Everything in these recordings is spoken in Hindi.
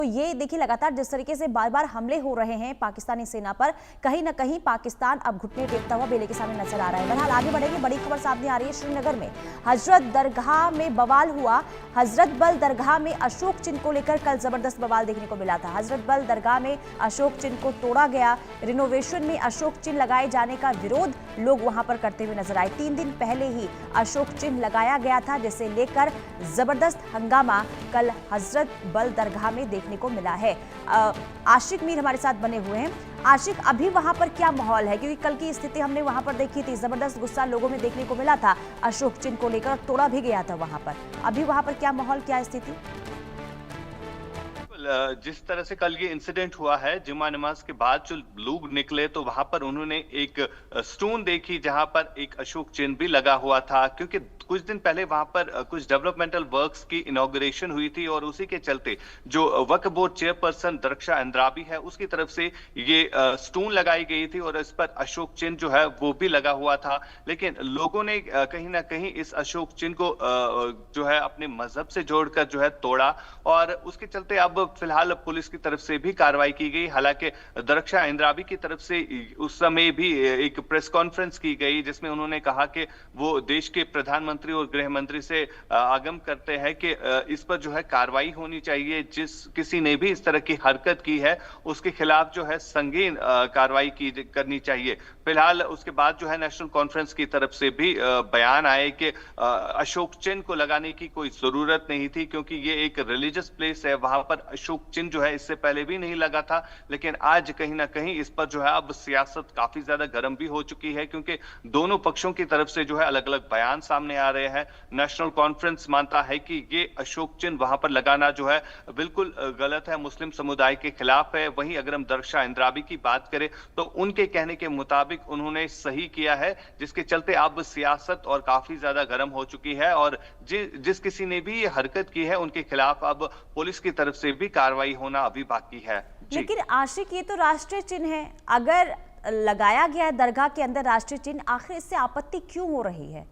तो ये देखिए लगातार जिस तरीके से बार बार हमले हो रहे हैं पाकिस्तानी सेना पर, कहीं ना कहीं पाकिस्तान अब घुटने टेकता हुआ बेले के सामने नजर आ रहा है। बहरहाल आगे बढ़ेंगे, बड़ी खबर सामने आ रही है श्रीनगर में हजरत दरगाह में बवाल हुआ। हजरत बल दरगाह में अशोक चिन्ह को लेकर कल जबरदस्त बवाल देखने को मिला था। हजरत बल दरगाह में अशोक चिन्ह को तोड़ा गया। रिनोवेशन में अशोक चिन्ह लगाए जाने का विरोध लोग वहां पर करते हुए नजर आए। 3 दिन पहले ही अशोक चिन्ह लगाया गया था, जिसे लेकर जबरदस्त हंगामा कल हजरत बल दरगाह में देखने को मिला है। आशिक मीर हमारे साथ बने हुए हैं। आशिक, अभी वहां पर क्या माहौल है? क्योंकि कल की स्थिति हमने वहां पर देखी थी, जबरदस्त गुस्सा लोगों में देखने को मिला था अशोक चिन्ह को लेकर, तोड़ा भी गया था वहां पर। अभी वहां पर क्या माहौल, क्या स्थिति? जिस तरह से कल ये इंसिडेंट हुआ है, जुमा नमाज के बाद जो लोग निकले तो वहां पर उन्होंने एक स्टोन देखी जहां पर एक अशोक चिन्ह भी लगा हुआ था, क्योंकि कुछ दिन पहले वहां पर कुछ डेवलपमेंटल वर्क्स की इनॉग्रेशन हुई थी और उसी के चलते जो वक्फ बोर्ड चेयरपर्सन दरक्षा अंद्राबी है उसकी तरफ से ये स्टोन लगाई गई थी और इस पर अशोक चिन्ह जो है वो भी लगा हुआ था। लेकिन लोगों ने कहीं ना कहीं इस अशोक चिन्ह को जो है अपने मजहब से जोड़कर जो है तोड़ा और उसके चलते अब फिलहाल पुलिस की तरफ से भी कार्रवाई की गई। हालांकि दरक्षा अंद्राबी की तरफ से उस समय भी एक प्रेस कॉन्फ्रेंस की गई जिसमें उन्होंने कहा कि वो देश के प्रधानमंत्री और गृह मंत्री से आगम करते हैं कि इस पर जो है कार्रवाई होनी चाहिए। जिस किसी ने भी इस तरह की हरकत की है उसके खिलाफ जो है संगीन कार्रवाई करनी चाहिए। फिलहाल उसके बाद जो है नेशनल कॉन्फ्रेंस की तरफ से भी बयान आए कि अशोक चिन्ह को लगाने की कोई जरूरत नहीं थी, क्योंकि ये एक रिलीजियस प्लेस है, वहां पर अशोक चिन्ह जो है इससे पहले भी नहीं लगा था। लेकिन आज कहीं ना कहीं इस पर जो है अब सियासत काफी ज्यादा गर्म भी हो चुकी है, क्योंकि दोनों पक्षों की तरफ से जो है अलग अलग बयान सामने आ रहे हैं। नेशनल कॉन्फ्रेंस मानता है कि ये अशोक चिन्ह वहां पर लगाना जो है बिल्कुल गलत है, मुस्लिम समुदाय के खिलाफ है। वहीं अगर हम दरक्षा अंद्राबी की बात करें तो उनके कहने के मुताबिक उन्होंने सही किया है, जिसके चलते अब सियासत और काफी ज्यादा गर्म हो चुकी है और जिस किसी ने भी ये हरकत की है उनके खिलाफ अब पुलिस की तरफ से भी कार्रवाई होना अभी बाकी है। लेकिन आशिक, ये तो राष्ट्रीय चिन्ह है, अगर लगाया गया है दरगाह के अंदर राष्ट्रीय चिन्ह, आखिर इससे आपत्ति क्यों हो रही है?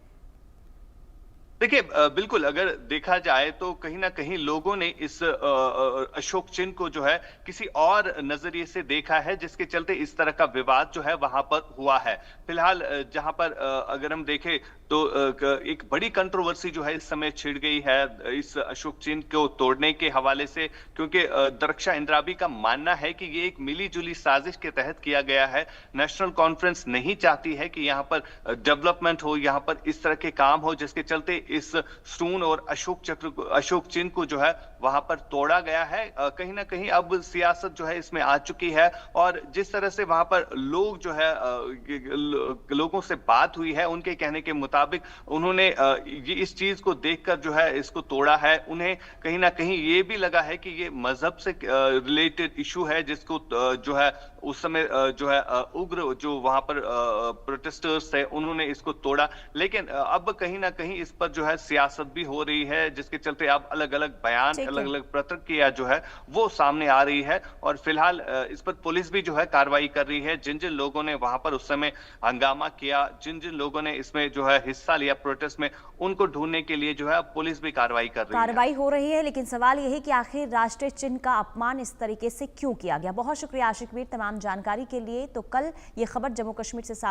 देखिए, बिल्कुल अगर देखा जाए तो कहीं ना कहीं लोगों ने इस अशोक चिन्ह को जो है किसी और नजरिए से देखा है, जिसके चलते इस तरह का विवाद जो है वहां पर हुआ है। फिलहाल जहां पर अगर हम देखें तो एक बड़ी कंट्रोवर्सी जो है इस समय छिड़ गई है इस अशोक चिन्ह को तोड़ने के हवाले से, क्योंकि दरक्षा अंद्राबी का मानना है कि ये एक मिली जुली साजिश के तहत किया गया है। नेशनल कॉन्फ्रेंस नहीं चाहती है कि यहाँ पर डेवलपमेंट हो, यहाँ पर इस तरह के काम हो, जिसके चलते इस स्टोन और अशोक चिन्ह को जो है वहां पर तोड़ा गया है। कहीं ना कहीं अब सियासत जो है इसमें आ चुकी है और जिस तरह से वहां पर लोग जो है लोगों से बात हुई है उनके कहने के मुताबिक उन्होंने ये इस चीज को देखकर जो है इसको तोड़ा है। उन्हें कहीं ना कहीं ये भी लगा है कि ये मजहब से रिलेटेड इशू है, जिसको जो है उस समय जो है उग्र जो वहां पर प्रोटेस्टर्स थे उन्होंने इसको तोड़ा। लेकिन अब कहीं ना कहीं इस पर जो है सियासत भी हो रही है, जिसके चलते अब अलग अलग बयान, अलग अलग प्रतिक्रिया जो है वो सामने आ रही है और फिलहाल इस पर पुलिस भी जो है कार्रवाई कर रही है। जिन जिन लोगों ने वहां पर उस समय हंगामा किया, जिन जिन लोगों ने इसमें जो है हिस्सा लिया प्रोटेस्ट में, उनको ढूंढने के लिए जो है पुलिस भी कार्रवाई कर रही है। कार्रवाई हो रही है, लेकिन सवाल यही कि आखिर राष्ट्रीय चिन्ह का अपमान इस तरीके से क्यों किया गया? बहुत शुक्रिया आशिक मीर तमाम जानकारी के लिए। तो कल ये खबर जम्मू कश्मीर से सामने